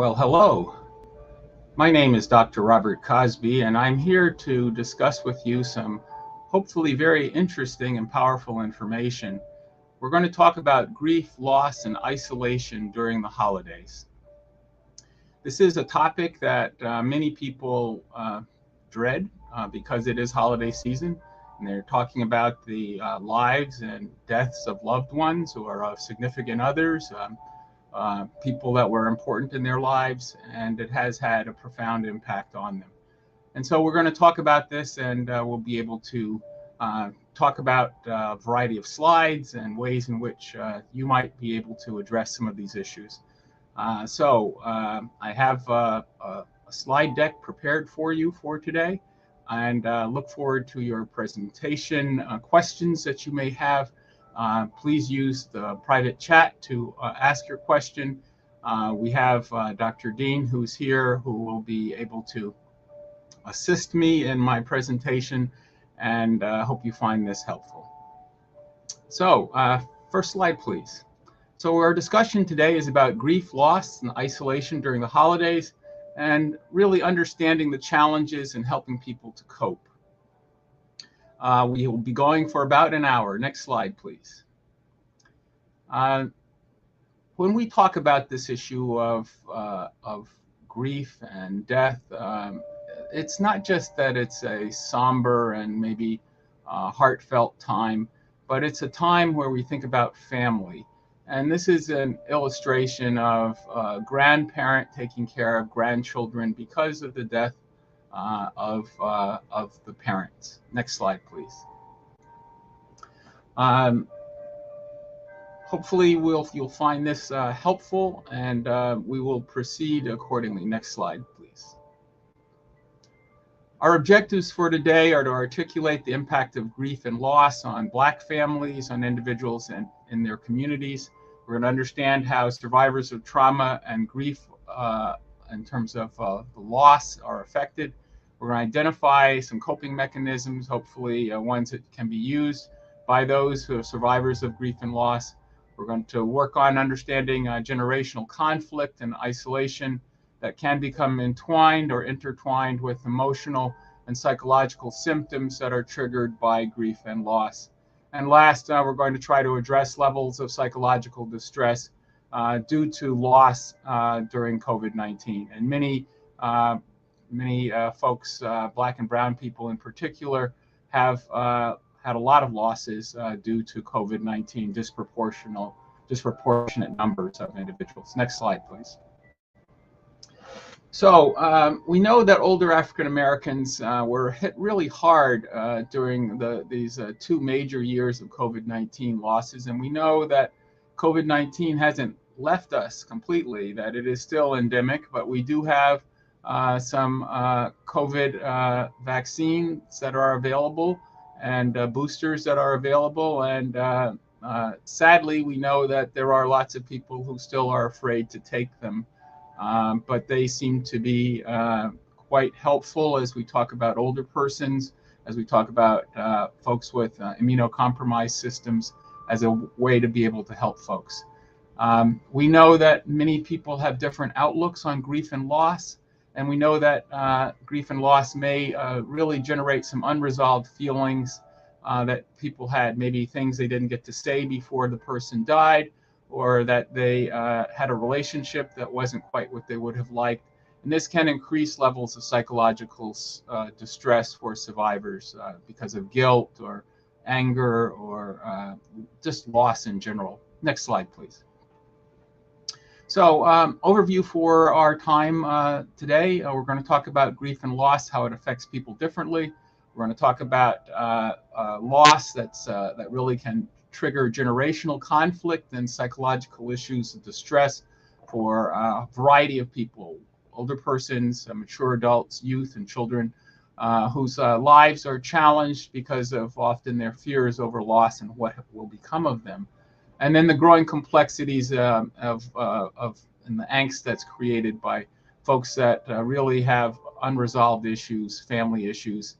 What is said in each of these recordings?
Well, hello. My name is Dr. Robert Cosby, and I'm here to discuss with you some hopefully very interesting and powerful information. We're going to talk about grief, loss, and isolation during the holidays. This is a topic that many people dread because it is holiday season, and they're talking about the lives and deaths of loved ones or of significant others. People that were important in their lives, and it has had a profound impact on them. And so we're going to talk about this, and we'll be able to talk about a variety of slides and ways in which you might be able to address some of these issues. I have a slide deck prepared for you for today, and look forward to your presentation, questions that you may have. Please use the private chat to ask your question. We have Dr. Dean, who's here, who will be able to assist me in my presentation, and hope you find this helpful. So first slide, please. So our discussion today is about grief, loss, and isolation during the holidays, and really understanding the challenges and helping people to cope. We will be going for about an hour. Next slide, please. When we talk about this issue of grief and death, it's not just that it's a somber and maybe heartfelt time, but it's a time where we think about family. And this is an illustration of a grandparent taking care of grandchildren because of the death of the parents. Next slide, please. Hopefully you'll find this helpful, and we will proceed accordingly. Next slide, please. Our objectives for today are to articulate the impact of grief and loss on Black families, on individuals and in their communities. We're going to understand how survivors of trauma and grief in terms of the loss are affected. We're going to identify some coping mechanisms, hopefully ones that can be used by those who are survivors of grief and loss. We're going to work on understanding generational conflict and isolation that can become entwined or intertwined with emotional and psychological symptoms that are triggered by grief and loss. And last, we're going to try to address levels of psychological distress due to loss during COVID-19. And many folks, Black and brown people in particular, have had a lot of losses due to COVID-19, disproportionate numbers of individuals. Next slide, please. So we know that older African Americans were hit really hard during these 2 major years of COVID-19 losses, and we know that COVID-19 hasn't left us completely, that it is still endemic, but we do have some COVID vaccines that are available and boosters that are available, and sadly we know that there are lots of people who still are afraid to take them. But they seem to be quite helpful as we talk about older persons, as we talk about folks with immunocompromised systems, as a way to be able to help folks. We know that many people have different outlooks on grief and loss, and we know that grief and loss may really generate some unresolved feelings that people had, maybe things they didn't get to say before the person died, or that they had a relationship that wasn't quite what they would have liked. And this can increase levels of psychological distress for survivors because of guilt or anger or just loss in general. Next slide, please. So overview for our time today. We're going to talk about grief and loss, how it affects people differently. We're going to talk about loss that really can trigger generational conflict and psychological issues of distress for a variety of people, older persons, mature adults, youth, and children whose lives are challenged because of often their fears over loss and what will become of them. And then the growing complexities and the angst that's created by folks that really have unresolved issues, family issues,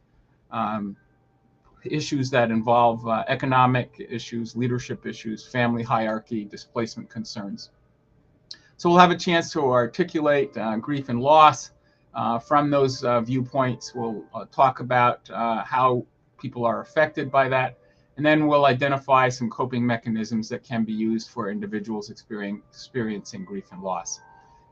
issues that involve economic issues, leadership issues, family hierarchy, displacement concerns. So we'll have a chance to articulate grief and loss from those viewpoints. We'll talk about how people are affected by that, and then we'll identify some coping mechanisms that can be used for individuals experiencing grief and loss,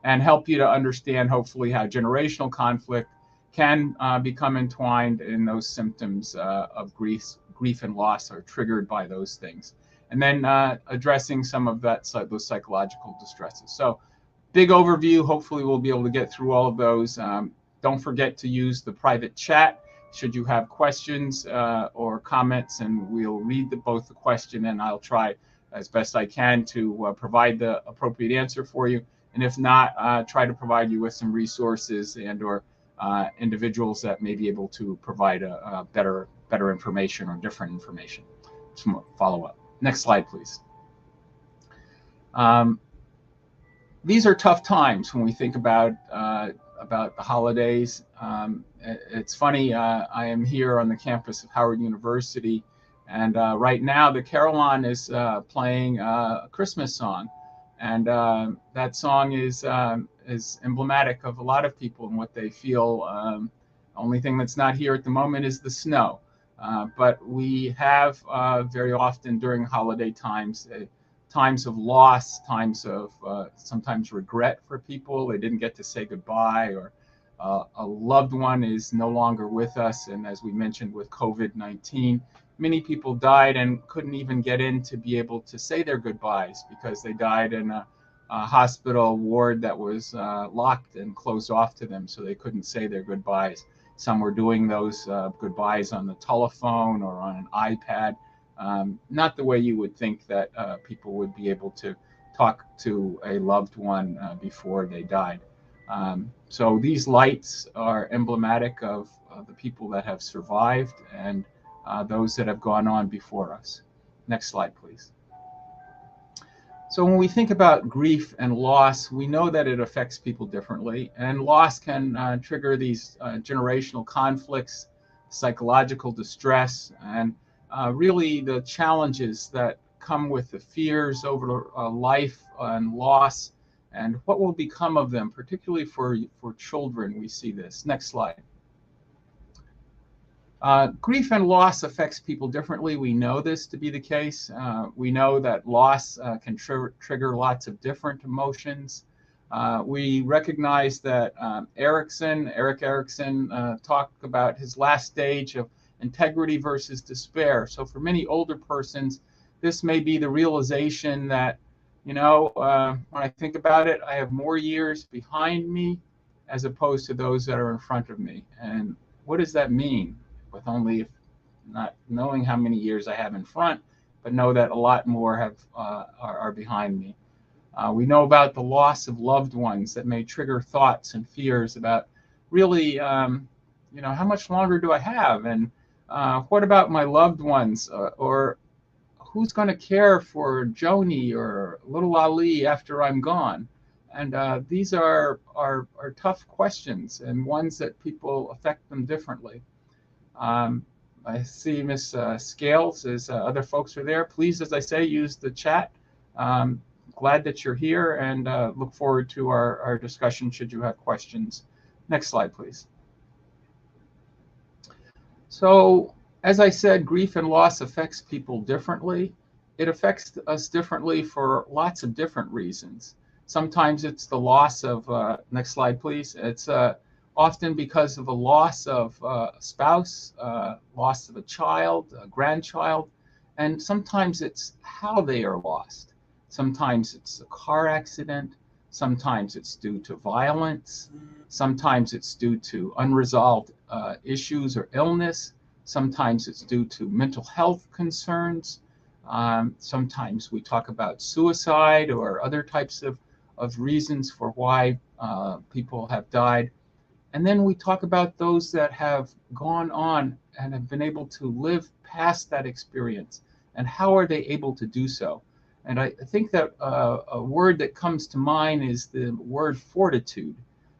and help you to understand, hopefully, how generational conflict can become entwined in those symptoms of grief and loss are triggered by those things. And then addressing some of those psychological distresses. So big overview. Hopefully we'll be able to get through all of those. Don't forget to use the private chat should you have questions or comments, and we'll read both the question, and I'll try as best I can to provide the appropriate answer for you. And if not, try to provide you with some resources and or individuals that may be able to provide a better information or different information. Some follow up. Next slide, please. These are tough times when we think about the holidays. It's funny, I am here on the campus of Howard University, and right now the Carillon is playing a Christmas song, and that song is emblematic of a lot of people and what they feel. Only thing that's not here at the moment is the snow, but we have very often during holiday times times of loss, times of sometimes regret for people. They didn't get to say goodbye, or a loved one is no longer with us. And as we mentioned with COVID-19, many people died and couldn't even get in to be able to say their goodbyes because they died in a hospital ward that was locked and closed off to them, so they couldn't say their goodbyes. Some were doing those goodbyes on the telephone or on an iPad. Not the way you would think that people would be able to talk to a loved one before they died. So these lights are emblematic of the people that have survived and those that have gone on before us. Next slide, please. So when we think about grief and loss, we know that it affects people differently, and loss can trigger these generational conflicts, psychological distress, and really the challenges that come with the fears over life and loss and what will become of them, particularly for children. We see this. Next slide. Grief and loss affects people differently. We know this to be the case. We know that loss can trigger lots of different emotions. We recognize that Erik Erikson talked about his last stage of integrity versus despair. So for many older persons, this may be the realization that, you know, when I think about it, I have more years behind me as opposed to those that are in front of me. And what does that mean? With only not knowing how many years I have in front, but know that a lot more are behind me. We know about the loss of loved ones that may trigger thoughts and fears about really, you know, how much longer do I have? And what about my loved ones? Or who's going to care for Joni or little Ali after I'm gone? And these are tough questions, and ones that people affect them differently. I see Miss Scales, as other folks are there. Please, as I say, use the chat. Glad that you're here, and look forward to our discussion should you have questions. Next slide, please. So, as I said, grief and loss affects people differently. It affects us differently for lots of different reasons. Sometimes it's the loss of, next slide, please. It's often because of a loss of a spouse, loss of a child, a grandchild, and sometimes it's how they are lost. Sometimes it's a car accident, sometimes it's due to violence, sometimes it's due to unresolved issues or illness, sometimes it's due to mental health concerns, sometimes we talk about suicide or other types of reasons for why people have died. And then we talk about those that have gone on and have been able to live past that experience, and how are they able to do so? And I think that a word that comes to mind is the word fortitude.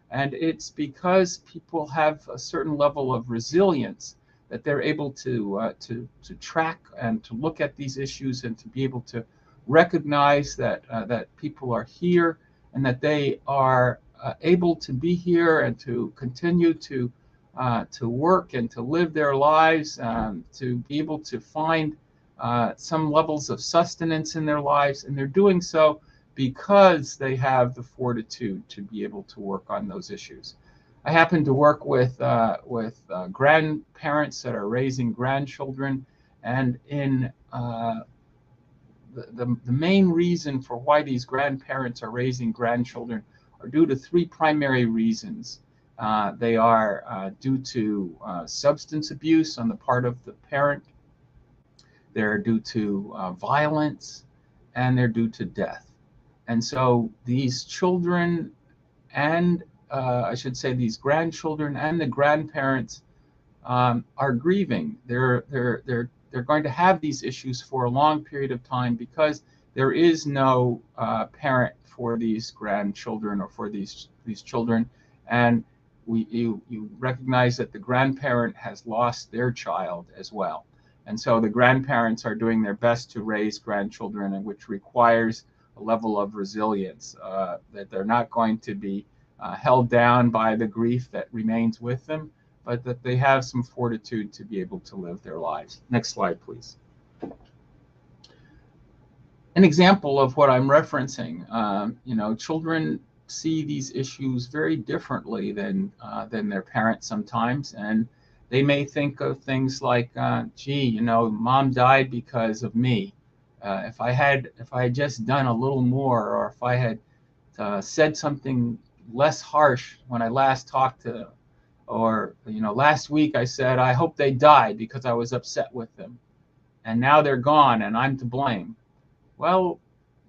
And it's because people have a certain level of resilience that they're able to track and to look at these issues and to be able to recognize that that people are here and that they are able to be here and to continue to work and to live their lives, to be able to find some levels of sustenance in their lives, and they're doing so because they have the fortitude to be able to work on those issues. I happen to work with grandparents that are raising grandchildren, and in the main reason for why these grandparents are raising grandchildren are due to three primary reasons. They are due to substance abuse on the part of the parent, they're due to violence, and they're due to death. And so these children, and I should say these grandchildren and the grandparents are grieving. They're going to have these issues for a long period of time because there is no parent for these grandchildren or for these children, and you recognize that the grandparent has lost their child as well. And so the grandparents are doing their best to raise grandchildren, and which requires a level of resilience, that they're not going to be held down by the grief that remains with them, but that they have some fortitude to be able to live their lives. Next slide, please. An example of what I'm referencing, children see these issues very differently than their parents sometimes, and they may think of things like, gee, mom died because of me. If I had just done a little more, or if I had said something less harsh when I last talked to them, or last week I said I hope they died because I was upset with them, and now they're gone and I'm to blame. Well,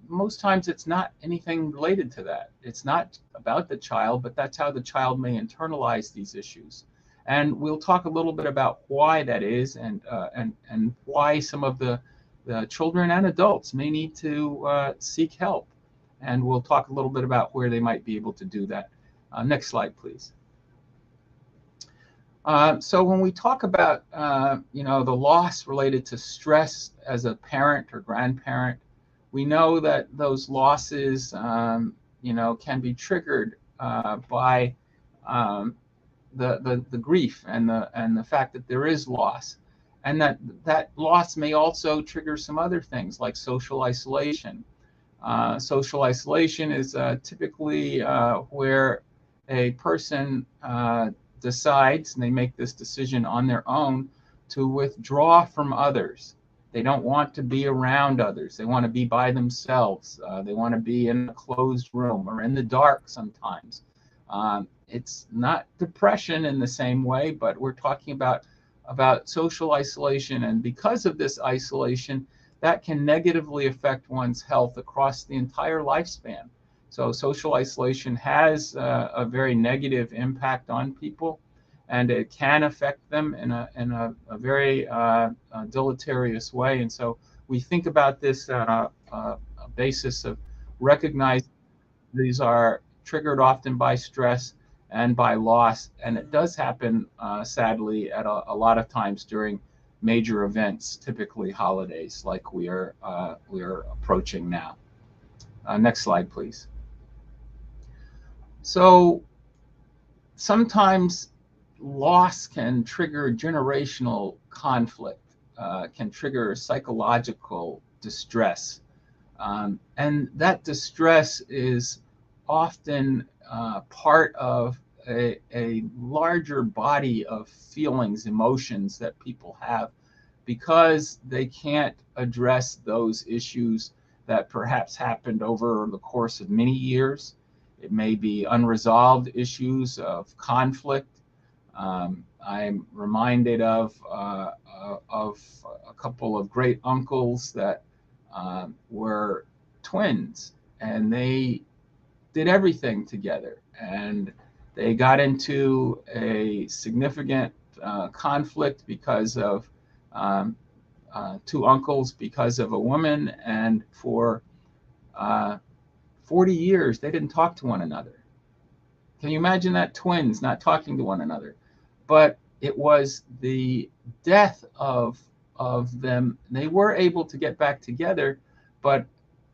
most times it's not anything related to that. It's not about the child, but that's how the child may internalize these issues. And we'll talk a little bit about why that is, and why some of the children and adults may need to seek help. And we'll talk a little bit about where they might be able to do that. Next slide, please. So when we talk about the loss related to stress as a parent or grandparent, we know that those losses can be triggered by the grief and the fact that there is loss, and that loss may also trigger some other things like social isolation. Social isolation is typically where a person decides, and they make this decision on their own, to withdraw from others. They don't want to be around others. They want to be by themselves. They want to be in a closed room or in the dark sometimes. It's not depression in the same way, but we're talking about social isolation. And because of this isolation, that can negatively affect one's health across the entire lifespan. So social isolation has a very negative impact on people, and it can affect them in a very deleterious way. And so we think about this on a basis of recognizing these are triggered often by stress and by loss, and it does happen sadly at a lot of times during major events, typically holidays like we are approaching now. Next slide, please. So sometimes loss can trigger generational conflict, can trigger psychological distress. And that distress is often part of a larger body of feelings, emotions that people have, because they can't address those issues that perhaps happened over the course of many years. It may be unresolved issues of conflict. I'm reminded of a couple of great uncles that were twins, and they did everything together, and they got into a significant conflict because of two uncles, because of a woman, and for 40 years they didn't talk to one another. Can you imagine that? Twins not talking to one another. But it was the death of them. They were able to get back together, but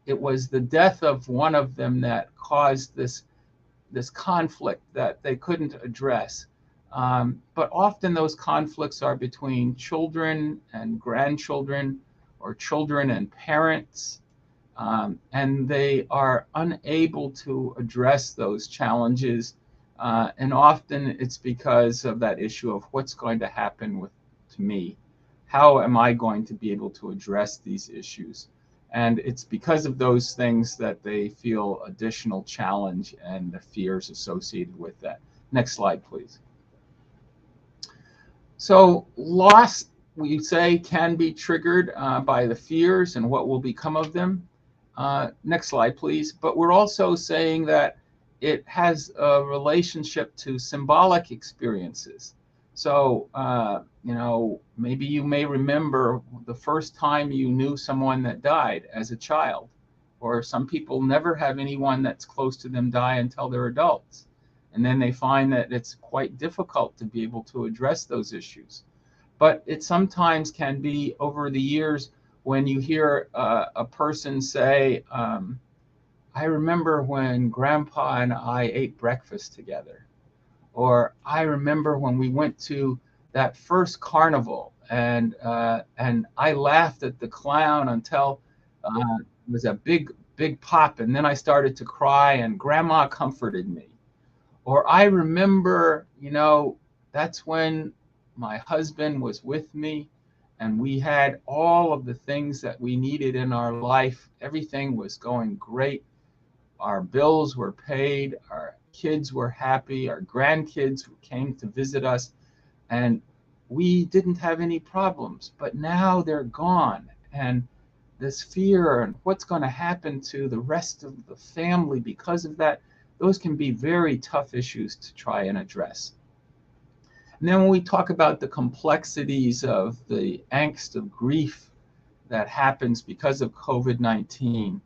it was the death of one of them that caused this conflict that they couldn't address. But often those conflicts are between children and grandchildren, or children and parents, and they are unable to address those challenges. And often it's because of that issue of what's going to happen to me. How am I going to be able to address these issues? And it's because of those things that they feel additional challenge and the fears associated with that. Next slide, please. So loss, we say, can be triggered by the fears and what will become of them. Next slide, please. But we're also saying that it has a relationship to symbolic experiences. So, maybe you may remember the first time you knew someone that died as a child, or some people never have anyone that's close to them die until they're adults. And then they find that it's quite difficult to be able to address those issues. But it sometimes can be over the years when you hear a person say, I remember when Grandpa and I ate breakfast together. Or I remember when we went to that first carnival and I laughed at the clown until it was a big pop, and then I started to cry and Grandma comforted me. Or I remember, that's when my husband was with me and we had all of the things that we needed in our life. Everything was going great. Our bills were paid, our kids were happy, our grandkids came to visit us, and we didn't have any problems. But now they're gone, and this fear and what's going to happen to the rest of the family because of that, those can be very tough issues to try and address. And then when we talk about the complexities of the angst of grief that happens because of COVID-19,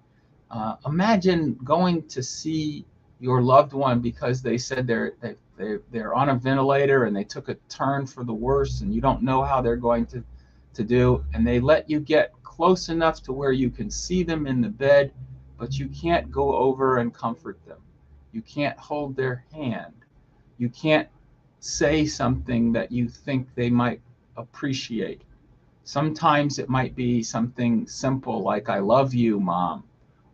imagine going to see your loved one because they said they're on a ventilator and they took a turn for the worse and you don't know how they're going to do, and they let you get close enough to where you can see them in the bed, but you can't go over and comfort them. You can't hold their hand. You can't say something that you think they might appreciate. Sometimes it might be something simple like, I love you, Mom,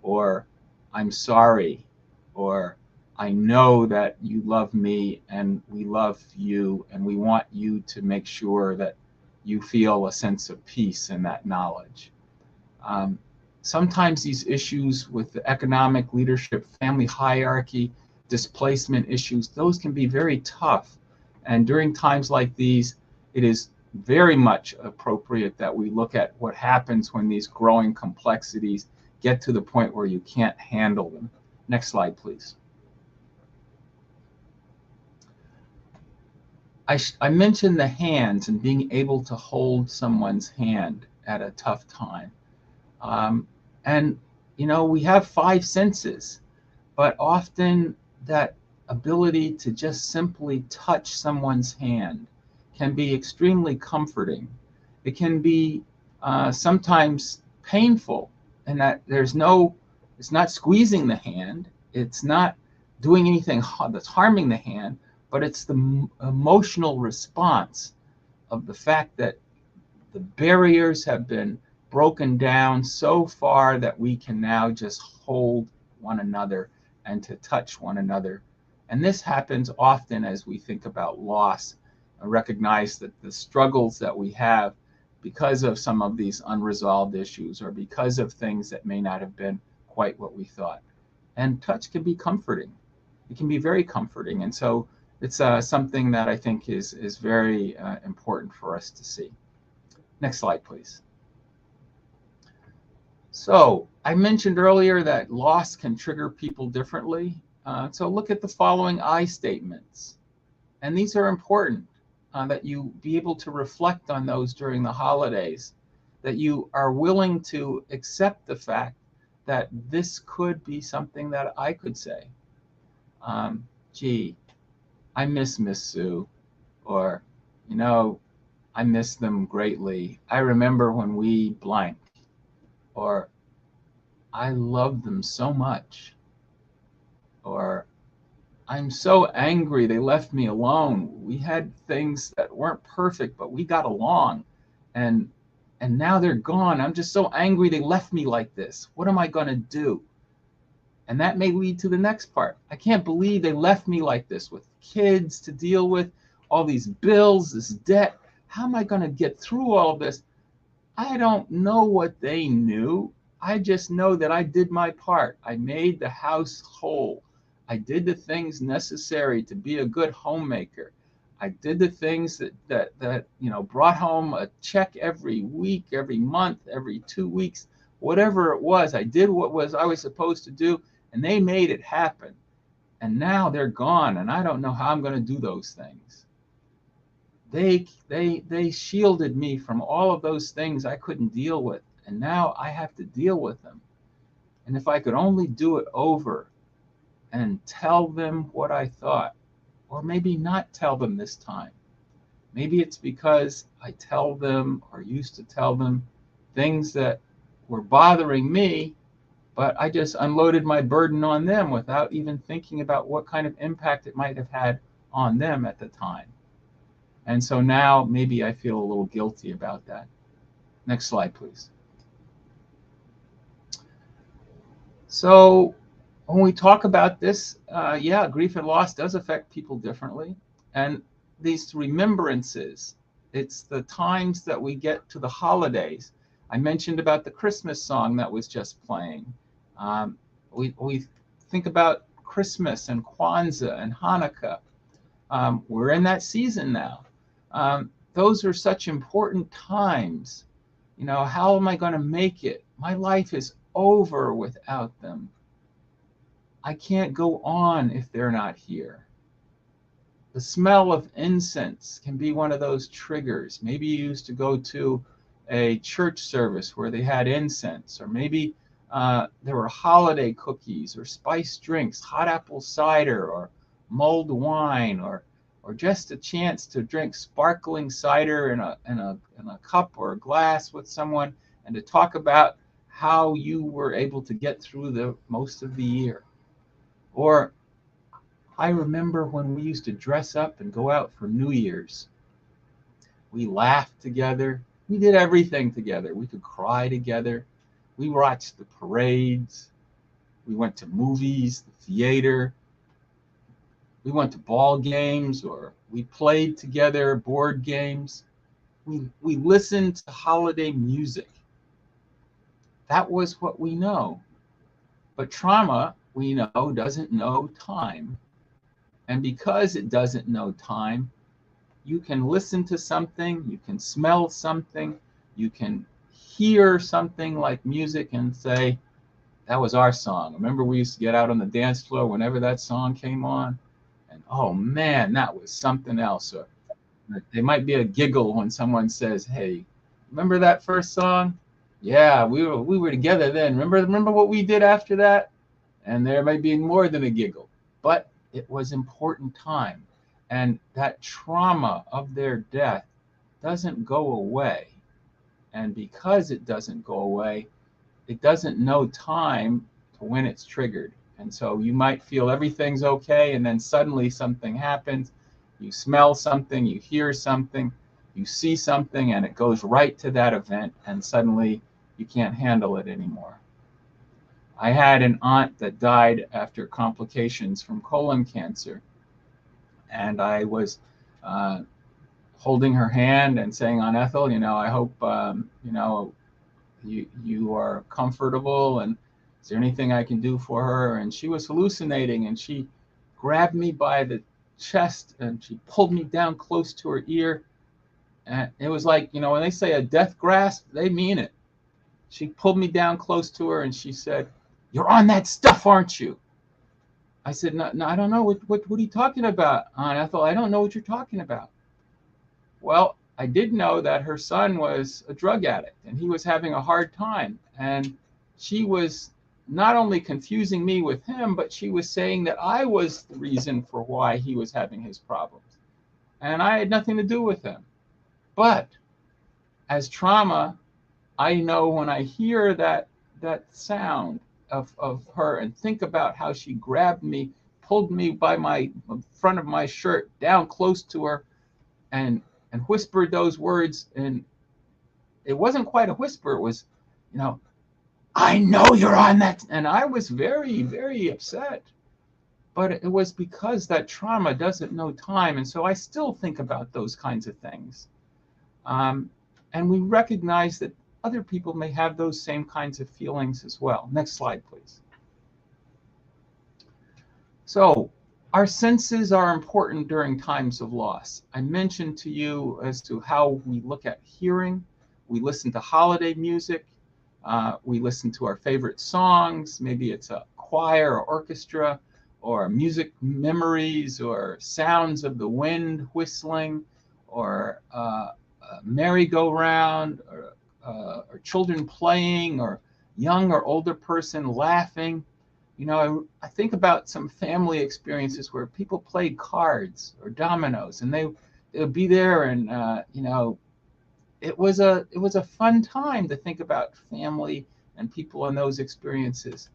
or I'm sorry, or I know that you love me and we love you and we want you to make sure that you feel a sense of peace in that knowledge. Sometimes these issues with the economic leadership, family hierarchy, displacement issues, those can be very tough. And during times like these, it is very much appropriate that we look at what happens when these growing complexities get to the point where you can't handle them. Next slide, please. I mentioned the hands and being able to hold someone's hand at a tough time. And, we have 5 senses, but often that ability to just simply touch someone's hand can be extremely comforting. It can be sometimes painful, and that it's not squeezing the hand, it's not doing anything that's harming the hand, but it's the emotional response of the fact that the barriers have been broken down so far that we can now just hold one another and to touch one another. And this happens often as we think about loss and recognize that the struggles that we have because of some of these unresolved issues or because of things that may not have been quite what we thought. And touch can be comforting. It can be very comforting. And so it's something that I think is very important for us to see. Next slide, please. So I mentioned earlier that loss can trigger people differently. So look at the following I statements. And these are important, that you be able to reflect on those during the holidays, that you are willing to accept the fact that this could be something that I could say. Gee, I miss Miss Sue, or, I miss them greatly. I remember when we blank, or I love them so much, or I'm so angry they left me alone. We had things that weren't perfect, but we got along. And now they're gone. I'm just so angry they left me like this. What am I going to do? And that may lead to the next part. I can't believe they left me like this with kids to deal with, all these bills, this debt. How am I going to get through all of this? I don't know what they knew. I just know that I did my part. I made the house whole. I did the things necessary to be a good homemaker. I did the things that brought home a check every week, every month, every 2 weeks, whatever it was. I did what I was supposed to do, and they made it happen. And now they're gone, and I don't know how I'm going to do those things. They shielded me from all of those things I couldn't deal with, and now I have to deal with them. And if I could only do it over and tell them what I thought, or maybe not tell them this time. Maybe it's because I tell them, or used to tell them, things that were bothering me, but I just unloaded my burden on them without even thinking about what kind of impact it might have had on them at the time. And so now maybe I feel a little guilty about that. Next slide, please. So when we talk about this, yeah, grief and loss does affect people differently. And these remembrances, it's the times that we get to the holidays. I mentioned about the Christmas song that was just playing. We think about Christmas and Kwanzaa and Hanukkah. We're in that season now. Those are such important times. How am I going to make it? My life is over without them. I can't go on if they're not here. The smell of incense can be one of those triggers. Maybe you used to go to a church service where they had incense, or maybe there were holiday cookies or spiced drinks, hot apple cider or mulled wine, or just a chance to drink sparkling cider in a cup or a glass with someone, and to talk about how you were able to get through the most of the year. Or I remember when we used to dress up and go out for New Year's. We laughed together. We did everything together. We could cry together. We watched the parades. We went to movies, the theater. We went to ball games, or we played together board games. We listened to holiday music. That was what we know. But trauma, we know, doesn't know time. And because it doesn't know time, you can listen to something, you can smell something, you can hear something like music and say, that was our song. Remember, we used to get out on the dance floor whenever that song came on? And oh man, that was something else. Or there might be a giggle when someone says, hey, remember that first song? Yeah, we were together then. Remember what we did after that? And there might be more than a giggle. But it was important time. And that trauma of their death doesn't go away. And because it doesn't go away, it doesn't know time to when it's triggered. And so you might feel everything's okay, and then suddenly something happens. You smell something, you hear something, you see something, and it goes right to that event, and suddenly you can't handle it anymore. I had an aunt that died after complications from colon cancer, and I was holding her hand and saying, Aunt Ethel, I hope you are comfortable, and is there anything I can do for her? And she was hallucinating, and she grabbed me by the chest and she pulled me down close to her ear. And it was like, when they say a death grasp, they mean it. She pulled me down close to her and she said, "You're on that stuff, aren't you?" I said, no, I don't know. What are you talking about, Aunt Ethel? I don't know what you're talking about. Well, I did know that her son was a drug addict and he was having a hard time. And she was not only confusing me with him, but she was saying that I was the reason for why he was having his problems. And I had nothing to do with him. But as trauma, I know when I hear that that sound of her and think about how she grabbed me, pulled me by my front of my shirt down close to her, and whispered those words. And it wasn't quite a whisper. It was, you know, I know you're on that. And I was very, very upset. But it was because that trauma doesn't know time. And so I still think about those kinds of things. And we recognize that other people may have those same kinds of feelings as well. Next slide, please. So our senses are important during times of loss. I mentioned to you as to how we look at hearing. We listen to holiday music. We listen to our favorite songs. Maybe it's a choir or orchestra, or music memories, or sounds of the wind whistling, or a merry-go-round, or children playing, or young or older person laughing. You know, I think about some family experiences where people played cards or dominoes, and they would be there, and you know, it was a fun time to think about family and people in those experiences.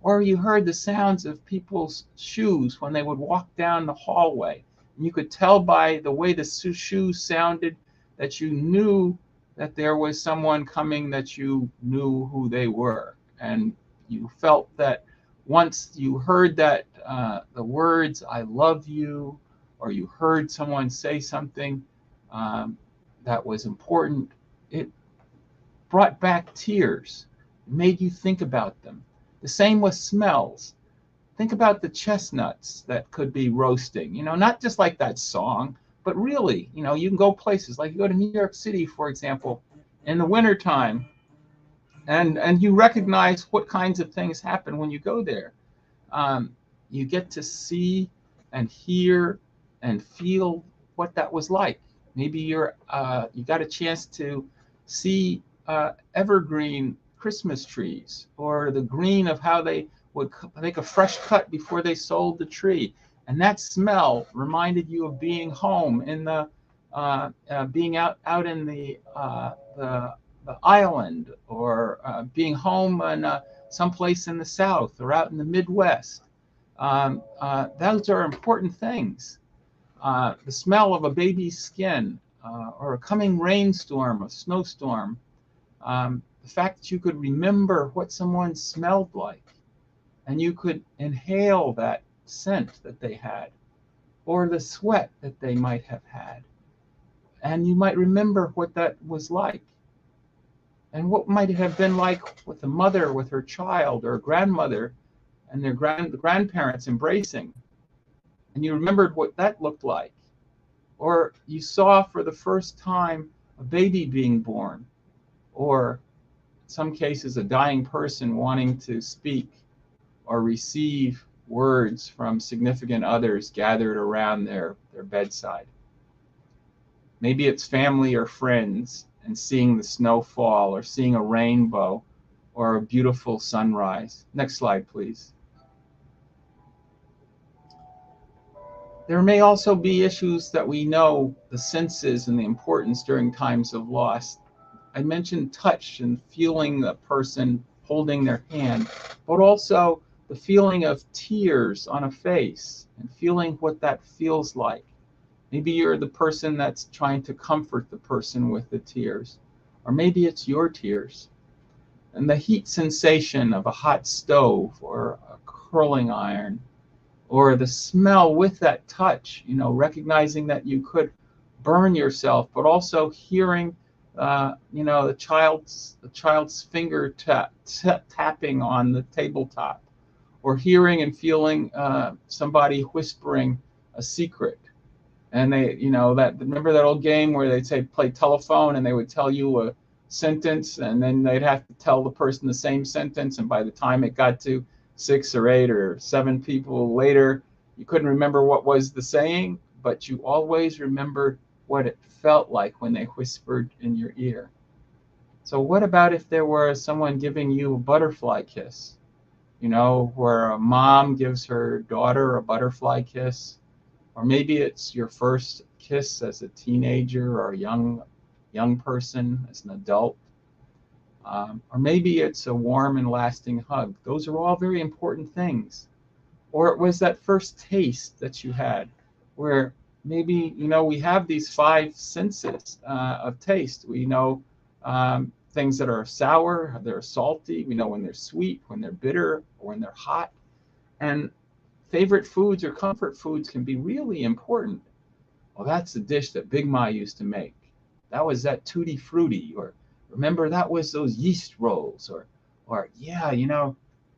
Or you heard the sounds of people's shoes when they would walk down the hallway. And you could tell by the way the shoes sounded that you knew that there was someone coming, that you knew who they were. And you felt that once you heard that the words, I love you, or you heard someone say something that was important, it brought back tears. It made you think about them. The same with smells. Think about the chestnuts that could be roasting, you know, not just like that song, but really, you know, you can go places like you go to New York City, for example, in the wintertime, and you recognize what kinds of things happen when you go there. You get to see and hear and feel what that was like. Maybe you got a chance to see evergreen Christmas trees, or the green of how they would make a fresh cut before they sold the tree. And that smell reminded you of being home in the being out in the island, or being home in someplace in the South or out in the Midwest. Those are important things. The smell of a baby's skin, or a coming rainstorm, a snowstorm. The fact that you could remember what someone smelled like, and you could inhale that scent that they had, or the sweat that they might have had. And you might remember what that was like, and what might it have been like with a mother with her child, or a grandmother and their grandparents embracing. And you remembered what that looked like. Or you saw for the first time a baby being born, or in some cases a dying person wanting to speak or receive words from significant others gathered around their bedside. Maybe it's family or friends, and seeing the snow fall, or seeing a rainbow, or a beautiful sunrise. Next slide, please. There may also be issues that we know the senses and the importance during times of loss. I mentioned touch and feeling the person holding their hand, but also the feeling of tears on a face and feeling what that feels like. Maybe you're the person that's trying to comfort the person with the tears, or maybe it's your tears. And the heat sensation of a hot stove or a curling iron, or the smell with that touch, you know, recognizing that you could burn yourself, but also hearing you know, the child's finger tapping on the tabletop, or hearing and feeling somebody whispering a secret. And they, you know, that, remember that old game where they'd say play telephone, and they would tell you a sentence, and then they'd have to tell the person the same sentence, and by the time it got to 6 or 8 or 7 people later, you couldn't remember what was the saying, but you always remembered what it felt like when they whispered in your ear. So what about if there were someone giving you a butterfly kiss? You know, where a mom gives her daughter a butterfly kiss, or maybe it's your first kiss as a teenager or a young person, as an adult. Or maybe it's a warm and lasting hug. Those are all very important things. Or it was that first taste that you had, where maybe, we have these five senses of taste. We know things that are sour, they're salty. We know when they're sweet, when they're bitter, or when they're hot. And favorite foods or comfort foods can be really important. Well, that's the dish that Big Ma used to make. That was that tutti frutti. Or remember, that was those yeast rolls. Or yeah,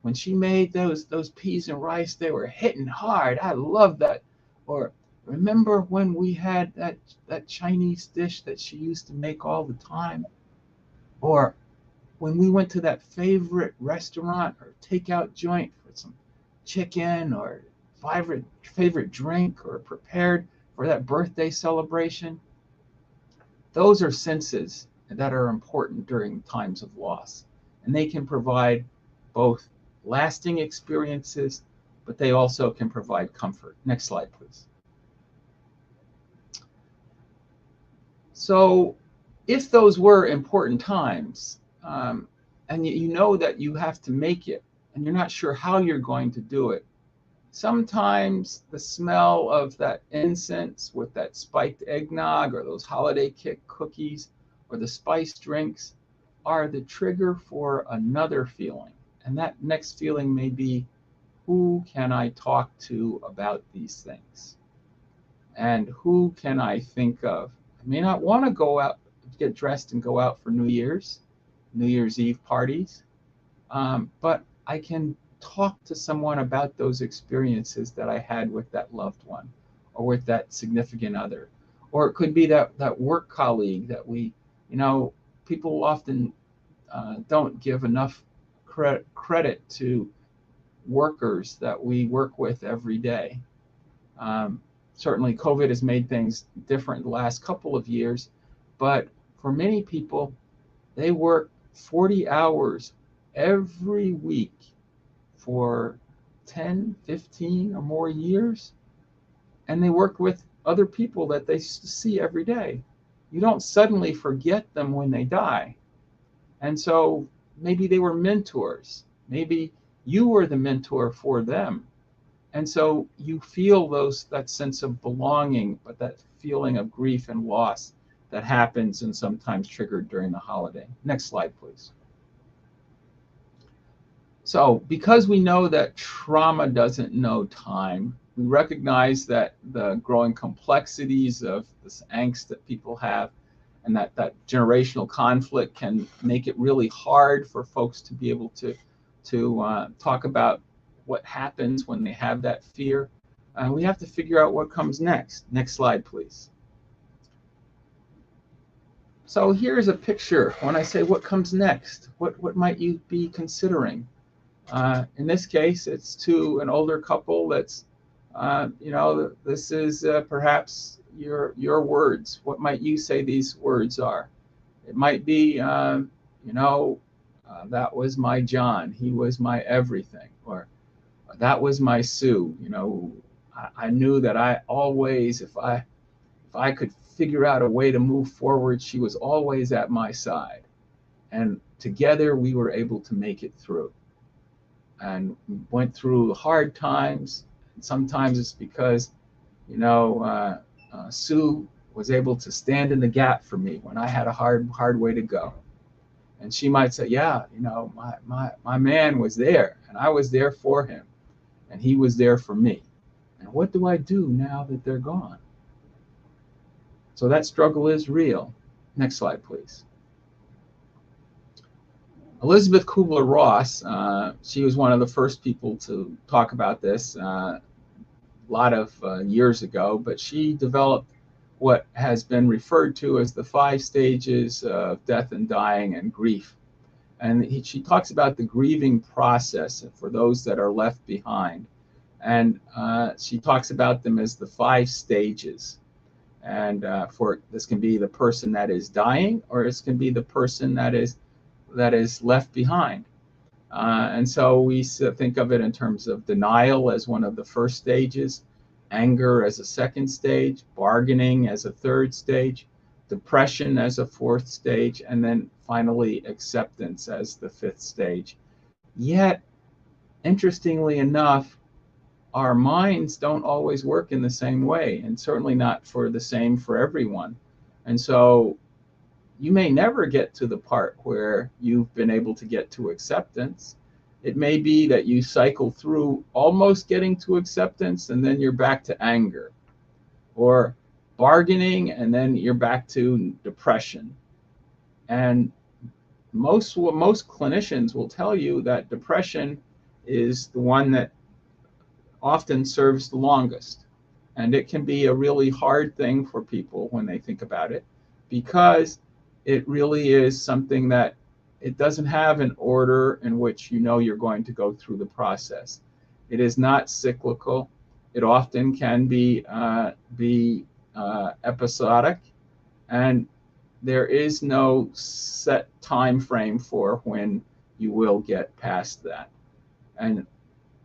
when she made those peas and rice, they were hitting hard. I love that. Or remember when we had that Chinese dish that she used to make all the time? Or when we went to that favorite restaurant or takeout joint for some chicken or favorite drink, or prepared for that birthday celebration. Those are senses that are important during times of loss, and they can provide both lasting experiences, but they also can provide comfort. Next slide, please. So if those were important times, and you know that you have to make it, and you're not sure how you're going to do it, sometimes the smell of that incense with that spiked eggnog, or those holiday cake cookies, or the spiced drinks are the trigger for another feeling. And that next feeling may be, who can I talk to about these things? And who can I think of? I may not want to go out, get dressed and go out for New Year's Eve parties, but I can talk to someone about those experiences that I had with that loved one, or with that significant other. Or it could be that work colleague that people often don't give enough credit to workers that we work with every day. Certainly COVID has made things different the last couple of years, but for many people, they work 40 hours every week for 10, 15 or more years, and they work with other people that they see every day. You don't suddenly forget them when they die. And so maybe they were mentors. Maybe you were the mentor for them. And so you feel that sense of belonging, but that feeling of grief and loss that happens and sometimes triggered during the holiday. Next slide, please. So because we know that trauma doesn't know time, we recognize that the growing complexities of this angst that people have, and that generational conflict can make it really hard for folks to be able to talk about what happens when they have that fear. We have to figure out what comes next. Next slide, please. So here's a picture. When I say what comes next, what might you be considering? In this case, it's to an older couple that's, this is perhaps your words. What might you say these words are? It might be, that was my John. He was my everything. Or that was my Sue. I knew that I always, if I could figure out a way to move forward, she was always at my side. And together we were able to make it through. And went through hard times. And sometimes it's because, Sue was able to stand in the gap for me when I had a hard way to go. And she might say, yeah, my man was there, and I was there for him, and he was there for me. And what do I do now that they're gone? So that struggle is real. Next slide, please. Elizabeth Kubler-Ross, she was one of the first people to talk about this a lot of years ago, but she developed what has been referred to as the 5 stages of death and dying and grief. And she talks about the grieving process for those that are left behind. And she talks about them as the 5 stages. And for this can be the person that is dying, or this can be the person that is left behind. And so we think of it in terms of denial as one of the first stages, anger as a second stage, bargaining as a third stage, depression as a fourth stage, and then finally acceptance as the fifth stage. Yet, interestingly enough, our minds don't always work in the same way, and certainly not for the same for everyone. And so you may never get to the part where you've been able to get to acceptance. It may be that you cycle through almost getting to acceptance and then you're back to anger, or bargaining and then you're back to depression. And most clinicians will tell you that depression is the one that often serves the longest. And it can be a really hard thing for people when they think about it, because it really is something that it doesn't have an order in which you know you're going to go through the process. It is not cyclical. It often can be episodic, and there is no set time frame for when you will get past that. And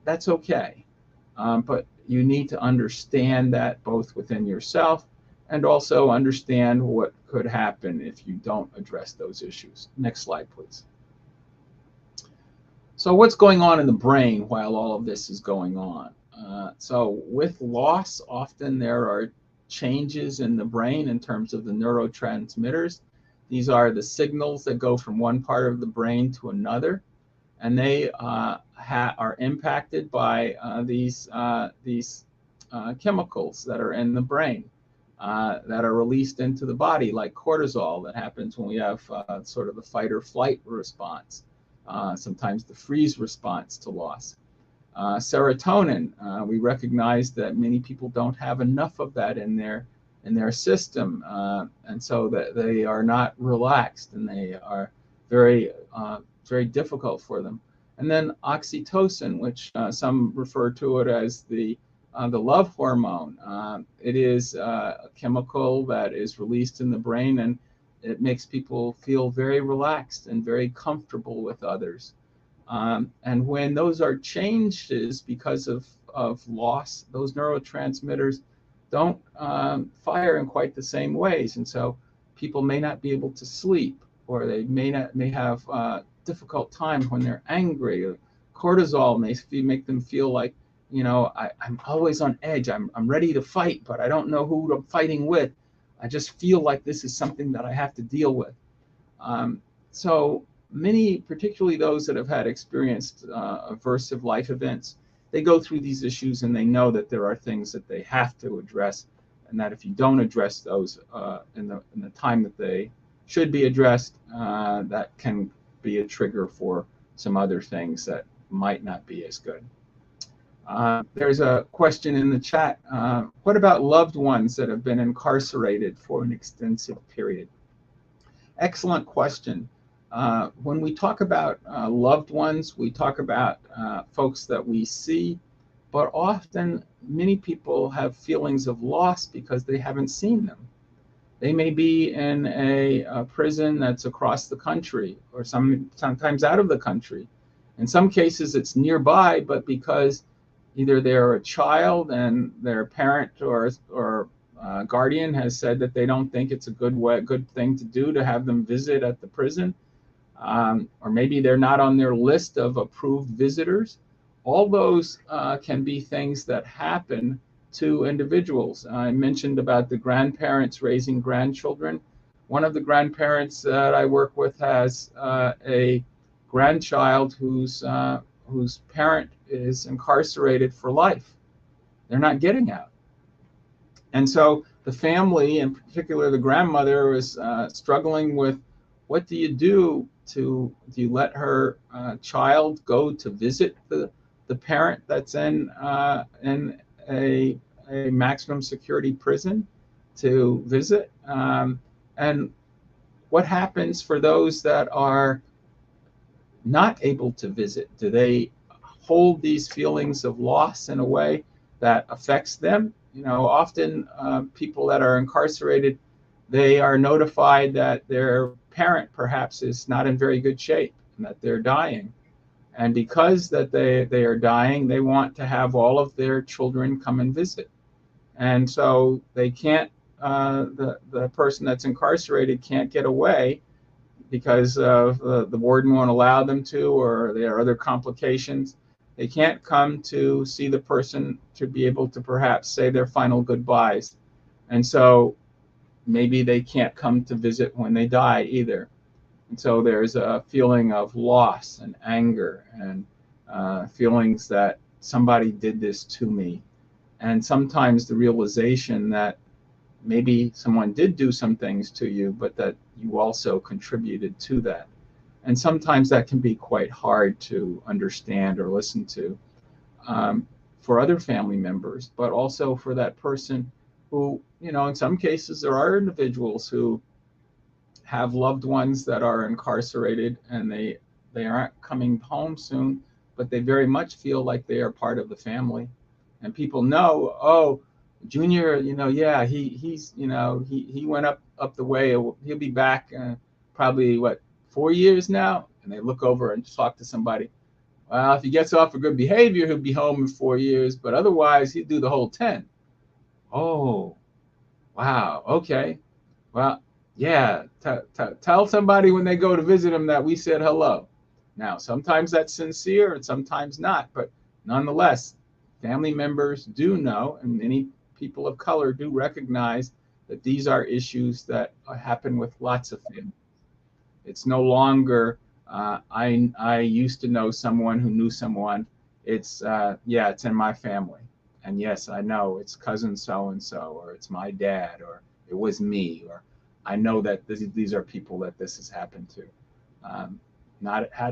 that's okay. But you need to understand that both within yourself and also understand what could happen if you don't address those issues. Next slide, please. So what's going on in the brain while all of this is going on? So with loss, often there are changes in the brain in terms of the neurotransmitters. These are the signals that go from one part of the brain to another, and they are impacted by these chemicals that are in the brain that are released into the body, like cortisol, that happens when we have sort of the fight or flight response, sometimes the freeze response to loss. Serotonin, we recognize that many people don't have enough of that in their system, and so that they are not relaxed, and they are very difficult for them. And then oxytocin, which some refer to it as the love hormone. It is a chemical that is released in the brain, and it makes people feel very relaxed and very comfortable with others. And when those are changes because of loss, those neurotransmitters don't fire in quite the same ways, and so people may not be able to sleep, or they may have difficult time when they're angry. Or cortisol may make them feel like, you know, I'm always on edge. I'm ready to fight, but I don't know who I'm fighting with. I just feel like this is something that I have to deal with. So many, particularly those that have had experienced aversive life events, they go through these issues and they know that there are things that they have to address, and that if you don't address those in the time that they should be addressed, that can be a trigger for some other things that might not be as good. There's a question in the chat. What about loved ones that have been incarcerated for an extensive period? Excellent question. When we talk about loved ones, we talk about folks that we see, but often many people have feelings of loss because they haven't seen them. They may be in a prison that's across the country, or sometimes out of the country. In some cases, it's nearby, but because either they're a child and their parent or guardian has said that they don't think it's a good thing to do to have them visit at the prison, or maybe they're not on their list of approved visitors. All those can be things that happen to individuals. I mentioned about the grandparents raising grandchildren. One of the grandparents that I work with has a grandchild whose parent is incarcerated for life. They're not getting out. And so the family, in particular the grandmother, was struggling with, what do you do? Do you let her child go to visit the parent that's in a maximum security prison to visit? And what happens for those that are not able to visit? Do they hold these feelings of loss in a way that affects them? You know, often people that are incarcerated, they are notified that their parent perhaps is not in very good shape and that they're dying. And because that they are dying, they want to have all of their children come and visit. And so they can't the person that's incarcerated can't get away because of the warden won't allow them to, or there are other complications. They can't come to see the person to be able to perhaps say their final goodbyes. And so maybe they can't come to visit when they die either. And so there's a feeling of loss and anger and feelings that somebody did this to me. And sometimes the realization that maybe someone did do some things to you, but that you also contributed to that. And sometimes that can be quite hard to understand or listen to for other family members, but also for that person who, in some cases, there are individuals who have loved ones that are incarcerated and they aren't coming home soon, but they very much feel like they are part of the family. And people know, oh, Junior, yeah, he's, he went up the way. He'll be back probably 4 years now. And they look over and talk to somebody. Well, if he gets off for good behavior, he'll be home in 4 years, but otherwise he'd do the whole 10. Oh, wow. Okay. Well, yeah. Tell somebody when they go to visit him that we said hello. Now, sometimes that's sincere and sometimes not, but nonetheless, family members do know, and many people of color do recognize that these are issues that happen with lots of families. It's no longer, I used to know someone who knew someone. It's, yeah, it's in my family. And yes, I know it's cousin so-and-so, or it's my dad, or it was me, or I know that these are people that this has happened to.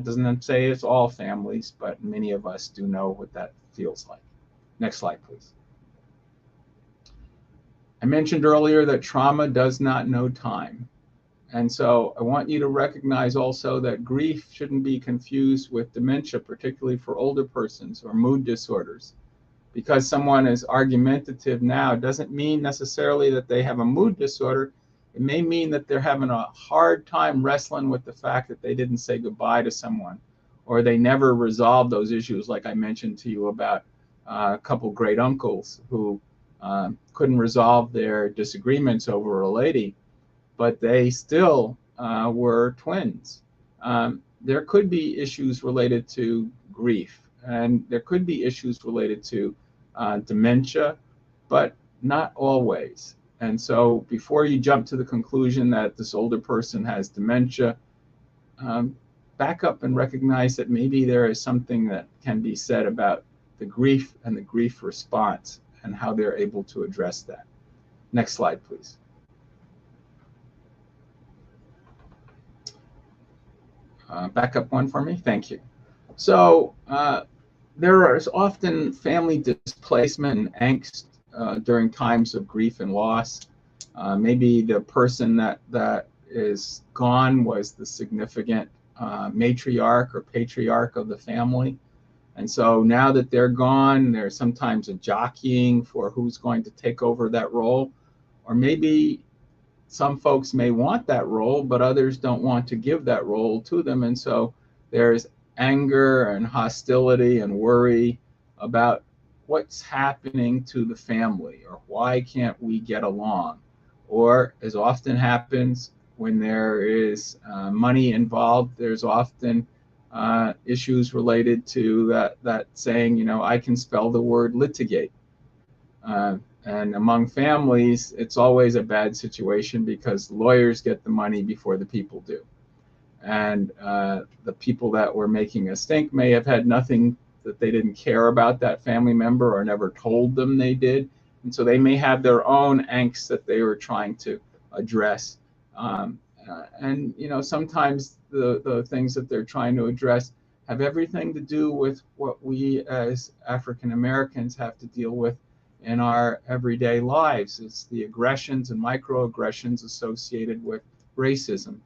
Doesn't say it's all families, but many of us do know what that feels like. Next slide, please. I mentioned earlier that trauma does not know time. And so I want you to recognize also that grief shouldn't be confused with dementia, particularly for older persons, or mood disorders. Because someone is argumentative now doesn't mean necessarily that they have a mood disorder. It may mean that they're having a hard time wrestling with the fact that they didn't say goodbye to someone, or they never resolved those issues, like I mentioned to you about a couple great uncles who couldn't resolve their disagreements over a lady, but they still were twins. There could be issues related to grief, and there could be issues related to dementia, but not always. And so before you jump to the conclusion that this older person has dementia, back up and recognize that maybe there is something that can be said about the grief and the grief response and how they're able to address that. Next slide, please. Back up one for me. Thank you. So there is often family displacement and angst during times of grief and loss. Maybe the person that is gone was the significant matriarch or patriarch of the family. And so now that they're gone, there's sometimes a jockeying for who's going to take over that role. Or maybe some folks may want that role, but others don't want to give that role to them. And so there's anger and hostility and worry about what's happening to the family, or why can't we get along? Or, as often happens when there is money involved, there's often issues related to that saying, I can spell the word litigate. And among families, it's always a bad situation because lawyers get the money before the people do. And the people that were making a stink may have had nothing, that they didn't care about that family member or never told them they did. And so they may have their own angst that they were trying to address. And sometimes the things that they're trying to address have everything to do with what we as African Americans have to deal with in our everyday lives. It's the aggressions and microaggressions associated with racism.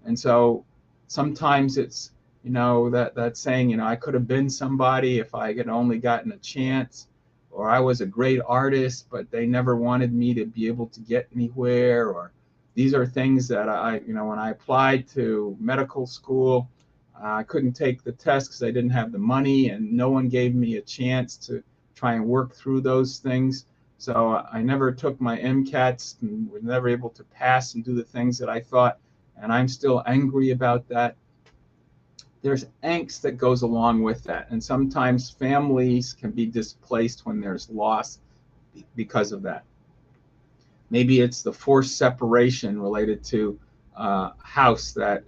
And so sometimes it's, that saying, I could have been somebody if I had only gotten a chance, or I was a great artist, but they never wanted me to be able to get anywhere. Or these are things that when I applied to medical school, I couldn't take the test because I didn't have the money, and no one gave me a chance to try and work through those things. So I never took my MCATs and was never able to pass and do the things that I thought, and I'm still angry about that. There's angst that goes along with that, and sometimes families can be displaced when there's loss because of that. Maybe it's the forced separation related to a house that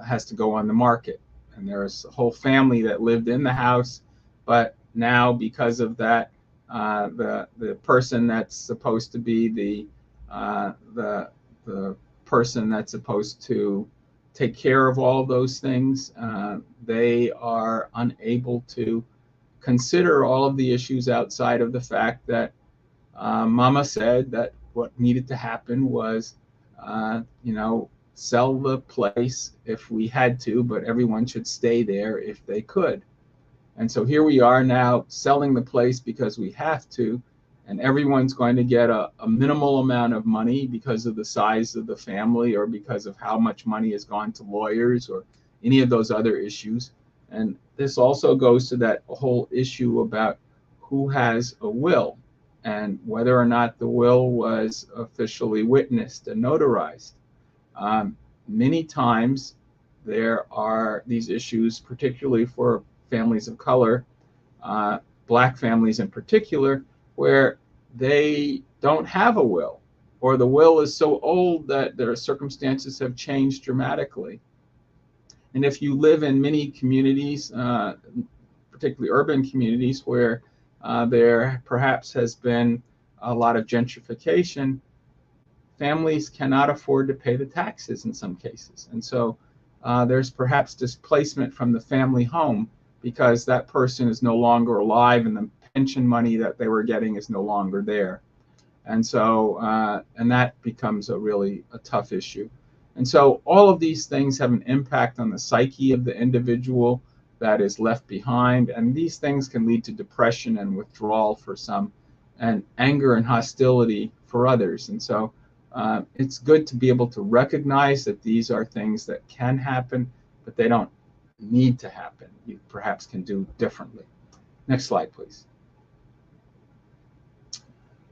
has to go on the market, and there's a whole family that lived in the house, but now because of that, the person that's supposed to be the person that's supposed to take care of all of those things, they are unable to consider all of the issues outside of the fact that Mama said that what needed to happen was, sell the place if we had to, but everyone should stay there if they could. And so here we are now selling the place because we have to, and everyone's going to get a minimal amount of money because of the size of the family or because of how much money has gone to lawyers or any of those other issues. And this also goes to that whole issue about who has a will and whether or not the will was officially witnessed and notarized. Many times there are these issues, particularly for families of color, Black families in particular, where they don't have a will, or the will is so old that their circumstances have changed dramatically. And if you live in many communities, particularly urban communities, where there perhaps has been a lot of gentrification, families cannot afford to pay the taxes in some cases. And so there's perhaps displacement from the family home because that person is no longer alive and the pension money that they were getting is no longer there. And so, and that becomes a tough issue. And so all of these things have an impact on the psyche of the individual that is left behind. And these things can lead to depression and withdrawal for some, and anger and hostility for others. And so it's good to be able to recognize that these are things that can happen, but they don't need to happen. You perhaps can do differently. Next slide, please.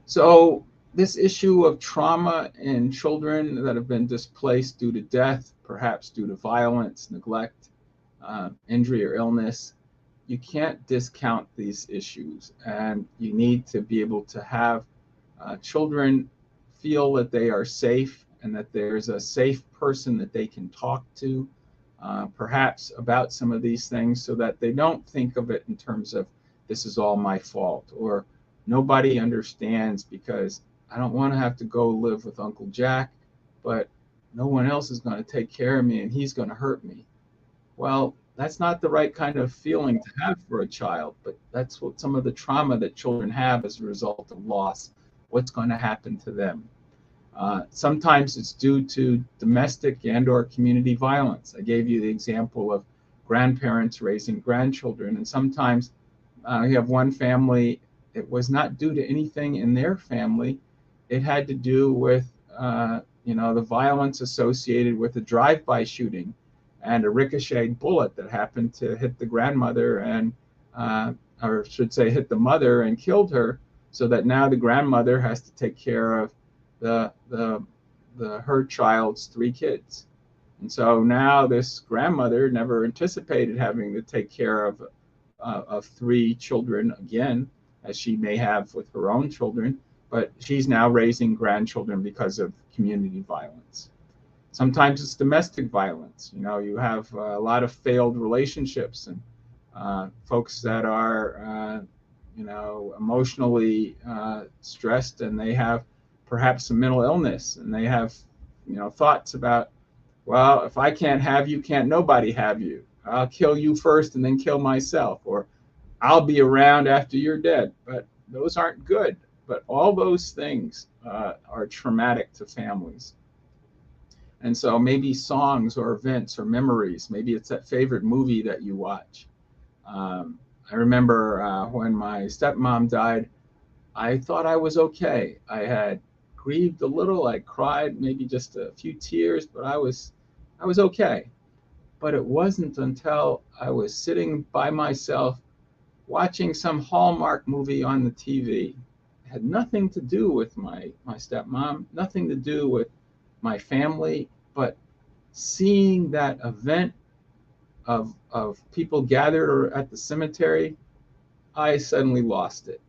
So this issue of trauma in children that have been displaced due to death, perhaps due to violence, neglect, injury, or illness, you can't discount these issues, and you need to be able to have children feel that they are safe and that there's a safe person that they can talk to, perhaps about some of these things, so that they don't think of it in terms of this is all my fault, or nobody understands because I don't want to have to go live with Uncle Jack, but no one else is going to take care of me and he's going to hurt me. Well, that's not the right kind of feeling to have for a child, but that's what some of the trauma that children have as a result of loss. What's going to happen to them? Sometimes it's due to domestic and or community violence. I gave you the example of grandparents raising grandchildren, and sometimes you have one family, it was not due to anything in their family. It had to do with the violence associated with a drive-by shooting and a ricocheted bullet that happened to hit the grandmother and, or should say, hit the mother and killed her, so that now the grandmother has to take care of her child's 3 kids. And so now this grandmother never anticipated having to take care of 3 children again, as she may have with her own children, but she's now raising grandchildren because of community violence. Sometimes it's domestic violence. You have a lot of failed relationships and folks that are, emotionally stressed, and they have perhaps some mental illness, and they have, thoughts about, well, if I can't have you, can't nobody have you. I'll kill you first and then kill myself, or I'll be around after you're dead. But those aren't good. But all those things are traumatic to families. And so maybe songs or events or memories, maybe it's that favorite movie that you watch. I remember when my stepmom died, I thought I was okay. I had grieved a little, I cried maybe just a few tears, but I was okay. But it wasn't until I was sitting by myself watching some Hallmark movie on the TV. It had nothing to do with my stepmom, nothing to do with my family, but seeing that event of people gathered at the cemetery, I suddenly lost it.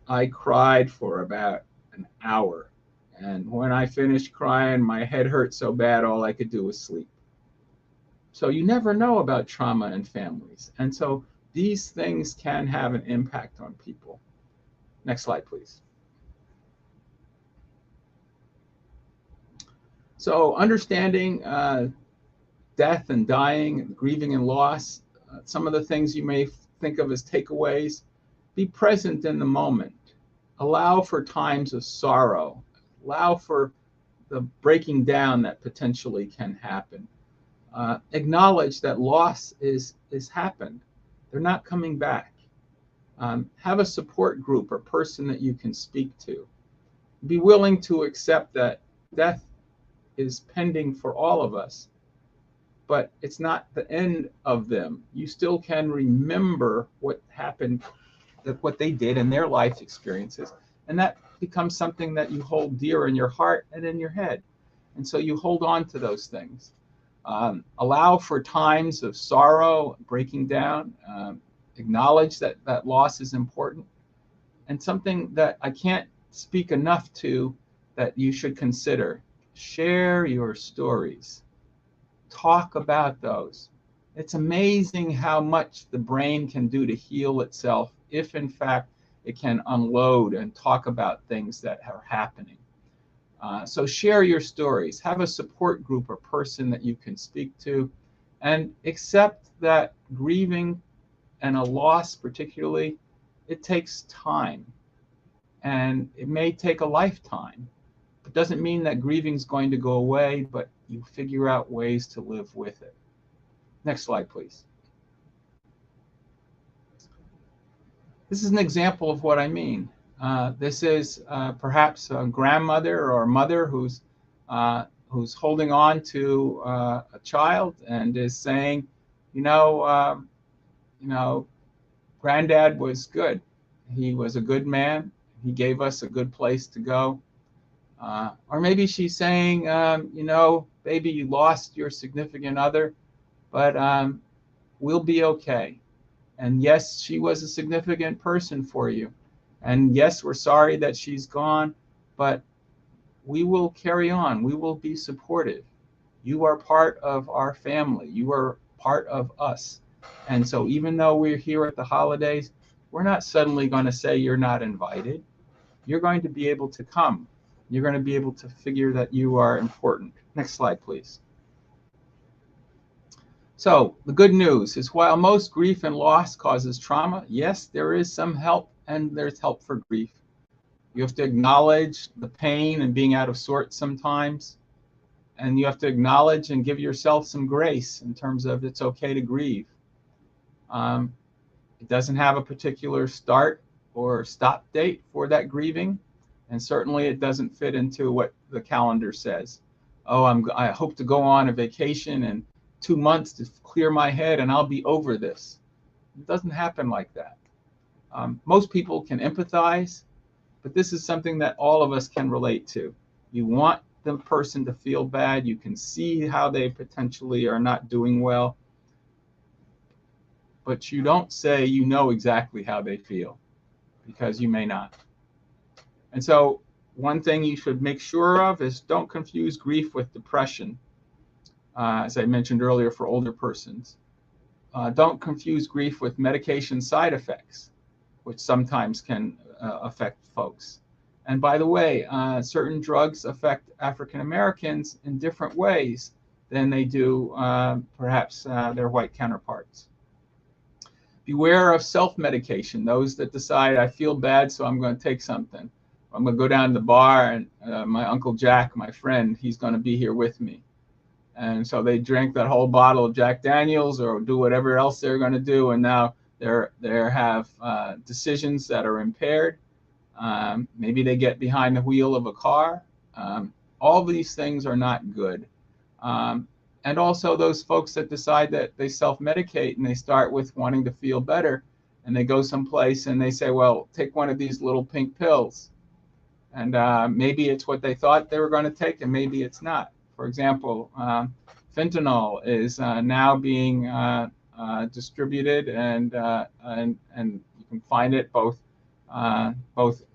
I cried for about an hour. And when I finished crying, my head hurt so bad, all I could do was sleep. So you never know about trauma in families. And so these things can have an impact on people. Next slide, please. So understanding death and dying, grieving and loss, some of the things you may think of as takeaways: be present in the moment. Allow for times of sorrow. Allow for the breaking down that potentially can happen. Acknowledge that loss is happened. They're not coming back. Have a support group or person that you can speak to. Be willing to accept that death is pending for all of us, but it's not the end of them. You still can remember what happened, what they did in their life experiences, and that becomes something that you hold dear in your heart and in your head. And so you hold on to those things. Allow for times of sorrow, breaking down. Acknowledge that loss is important. And something that I can't speak enough to that you should consider: share your stories. Talk about those. It's amazing how much the brain can do to heal itself if, in fact, it can unload and talk about things that are happening. So share your stories. Have a support group or person that you can speak to, and accept that grieving and a loss particularly, it takes time, and it may take a lifetime. It doesn't mean that grieving is going to go away, but you figure out ways to live with it. Next slide, please. This is an example of what I mean. This is perhaps a grandmother or a mother who's holding on to a child and is saying, Granddad was good. He was a good man. He gave us a good place to go. Or maybe she's saying, baby, you lost your significant other, but we'll be okay. And yes, she was a significant person for you. And yes, we're sorry that she's gone, but we will carry on. We will be supportive. You are part of our family. You are part of us. And so even though we're here at the holidays, we're not suddenly going to say you're not invited. You're going to be able to come. You're going to be able to figure that you are important. Next slide, please. So the good news is, while most grief and loss causes trauma, yes, there is some help, and there's help for grief. You have to acknowledge the pain and being out of sorts sometimes. And you have to acknowledge and give yourself some grace in terms of it's okay to grieve. It doesn't have a particular start or stop date for that grieving. And certainly it doesn't fit into what the calendar says. Oh, I hope to go on a vacation in 2 months to clear my head and I'll be over this. It doesn't happen like that. Most people can empathize, but this is something that all of us can relate to. You want the person to feel bad. You can see how they potentially are not doing well, but you don't say you know exactly how they feel, because you may not. And so one thing you should make sure of is don't confuse grief with depression, as I mentioned earlier, for older persons. Don't confuse grief with medication side effects, which sometimes can affect folks. And by the way, certain drugs affect African Americans in different ways than they do perhaps their white counterparts. Beware of self-medication, those that decide, I feel bad, so I'm going to take something. I'm going to go down to the bar, and my Uncle Jack, my friend, he's going to be here with me. And so they drink that whole bottle of Jack Daniels or do whatever else they're going to do, and now they have decisions that are impaired. Maybe they get behind the wheel of a car. All these things are not good. And also those folks that decide that they self-medicate and they start with wanting to feel better, and they go someplace and they say, well, take one of these little pink pills. And maybe it's what they thought they were going to take, and maybe it's not. For example, fentanyl is now being distributed, and you can find it both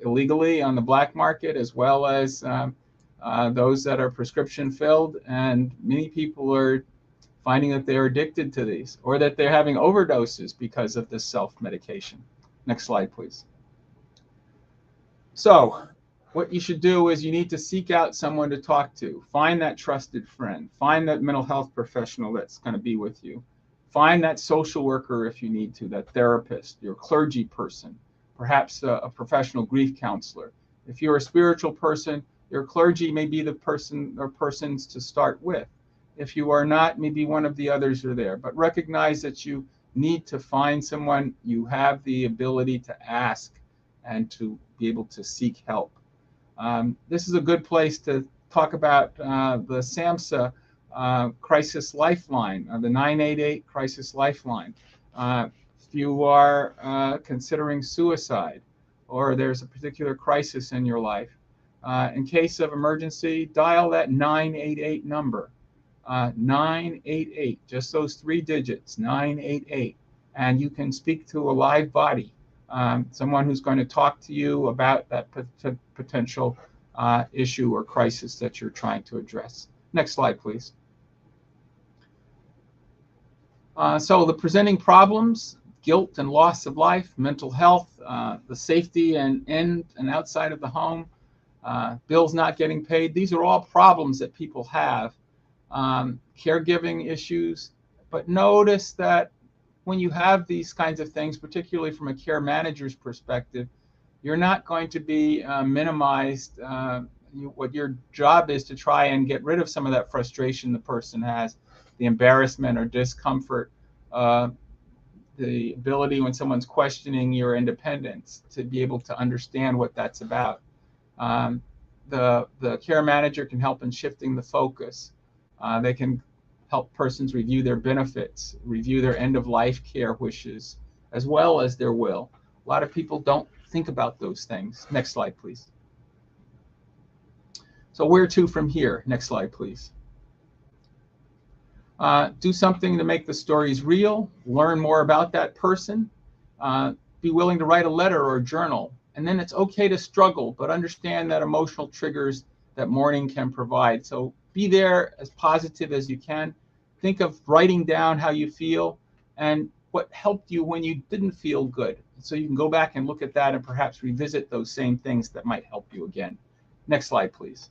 illegally on the black market, as well as those that are prescription filled. And many people are finding that they're addicted to these, or that they're having overdoses because of this self-medication. Next slide, please. So what you should do is you need to seek out someone to talk to. Find that trusted friend. Find that mental health professional that's going to be with you. Find that social worker if you need to, that therapist, your clergy person, perhaps a professional grief counselor. If you're a spiritual person, your clergy may be the person or persons to start with. If you are not, maybe one of the others are there. But recognize that you need to find someone you have the ability to ask and to be able to seek help. This is a good place to talk about the SAMHSA Crisis Lifeline, the 988 Crisis Lifeline. If you are considering suicide, or there's a particular crisis in your life, in case of emergency, dial that 988 number. 988, just those 3 digits, 988, and you can speak to a live body, someone who's going to talk to you about that potential issue or crisis that you're trying to address. Next slide, please. So the presenting problems: guilt and loss of life, mental health, the safety and in and outside of the home, bills not getting paid. These are all problems that people have. Caregiving issues. But notice that when you have these kinds of things, particularly from a care manager's perspective, you're not going to be minimized. What your job is to try and get rid of some of that frustration the person has, the embarrassment or discomfort, the ability when someone's questioning your independence to be able to understand what that's about. The care manager can help in shifting the focus. They can help persons review their benefits, review their end-of-life care wishes, as well as their will. A lot of people don't think about those things. Next slide, please. So where to from here? Next slide, please. Do something to make the stories real. Learn more about that person. Be willing to write a letter or a journal. And then it's okay to struggle, but understand that emotional triggers that mourning can provide. So be there as positive as you can. Think of writing down how you feel and what helped you when you didn't feel good. So you can go back and look at that and perhaps revisit those same things that might help you again. Next slide, please.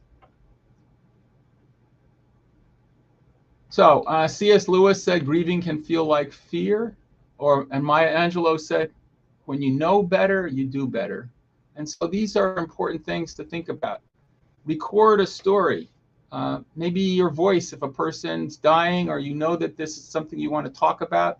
So C.S. Lewis said grieving can feel like fear, and Maya Angelou said, when you know better, you do better. And so these are important things to think about. Record a story. Maybe your voice, if a person's dying or you know that this is something you want to talk about,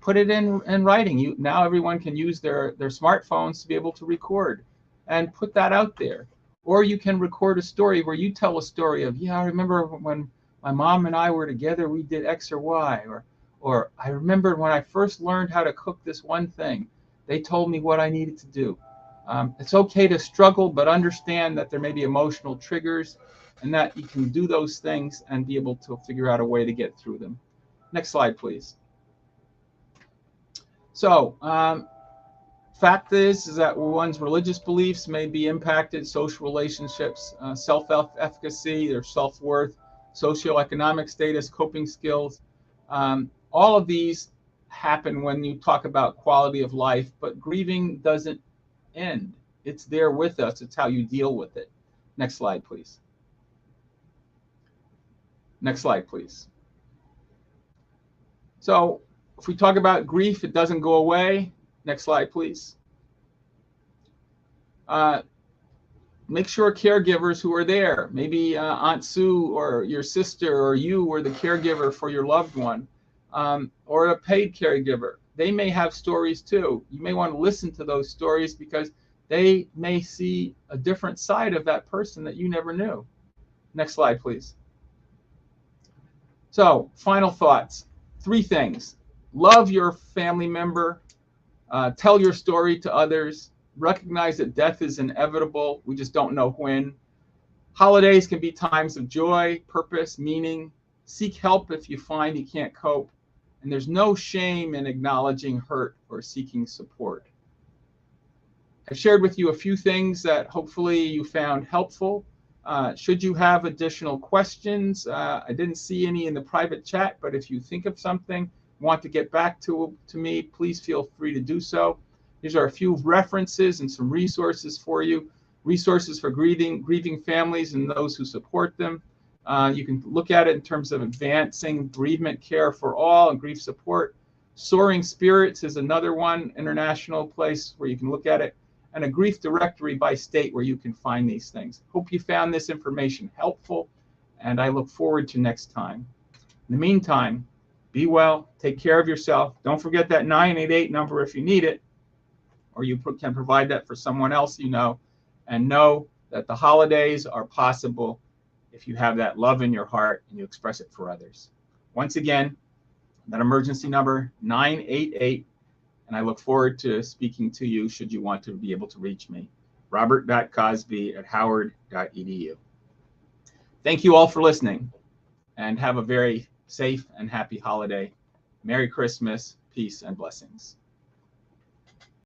put it in writing. Now everyone can use their smartphones to be able to record and put that out there. Or you can record a story where you tell a story of, yeah, I remember when my mom and I were together, we did X or Y, or I remember when I first learned how to cook this one thing, they told me what I needed to do. It's okay to struggle, but understand that there may be emotional triggers and that you can do those things and be able to figure out a way to get through them. Next slide, please. So, fact is that one's religious beliefs may be impacted, social relationships, self-efficacy, their self-worth, socioeconomic status, coping skills. All of these happen when you talk about quality of life, but grieving doesn't end. It's there with us. It's how you deal with it. Next slide, please. Next slide, please. So if we talk about grief, it doesn't go away. Next slide, please. Make sure caregivers who are there, maybe Aunt Sue or your sister or you were the caregiver for your loved one, or a paid caregiver. They may have stories too. You may want to listen to those stories because they may see a different side of that person that you never knew. Next slide, please. So, final thoughts. 3 things. Love your family member. Tell your story to others. recognize that death is inevitable. We just don't know when. Holidays can be times of joy, purpose, meaning. Seek help if you find you can't cope. And there's no shame in acknowledging hurt or seeking support. I've shared with you a few things that hopefully you found helpful. Should you have additional questions, I didn't see any in the private chat, but if you think of something, want to get back to me, please feel free to do so. These are a few references and some resources for you. Resources for grieving families and those who support them. You can look at it in terms of advancing bereavement care for all and grief support. Soaring Spirits is another one, international place where you can look at it, and a grief directory by state where you can find these things. Hope you found this information helpful, and I look forward to next time. In the meantime, be well, take care of yourself. Don't forget that 988 number if you need it, or you can provide that for someone else you know. And know that the holidays are possible if you have that love in your heart and you express it for others. Once again, that emergency number, 988, and I look forward to speaking to you should you want to be able to reach me. robert.cosby@howard.edu. Thank you all for listening, and have a very safe and happy holiday. Merry Christmas, peace, and blessings.